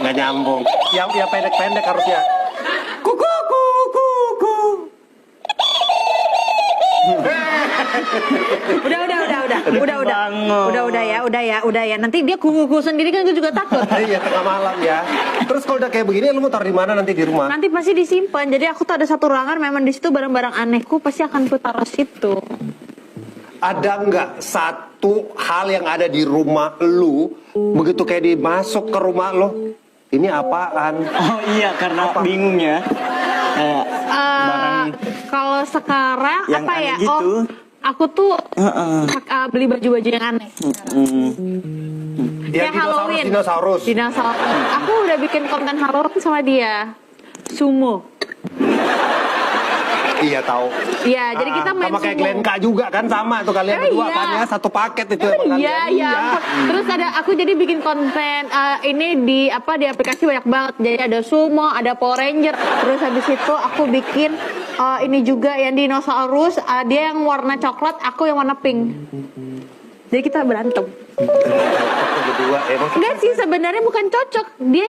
Nggak nyambung. Yang pendek-pendek harusnya. Kuku. Udah ya. Nanti dia kuku sendiri kan gue juga takut. Iya, tengah malam ya. Terus kalau udah kayak begini, lu mau taruh di mana nanti di rumah? Nanti pasti disimpan. Jadi aku tuh ada satu ruangan, memang di situ barang-barang anehku pasti akan ku taruh situ. Ada nggak satu hal yang ada di rumah lu begitu kayak dimasuk ke rumah lu? Ini apaan? Oh iya, karena bingung ya. Barang Kalau sekarang yang apa aneh ya? gitu. Oh, aku tuh beli baju-baju yang aneh. Ya, Kayak Halloween. dinosaurus. Aku udah bikin konten Halloween sama dia. Sumo. Iya tahu. Iya, jadi kita main sama kayak sumo. Glenn K juga kan, sama tuh kalian berdua kan ya, satu paket itu emang Iya, kalian. iya. Terus aku jadi bikin konten ini di aplikasi banyak banget. Jadi ada sumo, ada Power Ranger. Terus habis itu aku bikin ini juga yang dinosaurus. Dia yang warna coklat, aku yang warna pink. Jadi kita berantem. Berdua emang. Enggak sih, sebenarnya bukan cocok. Dia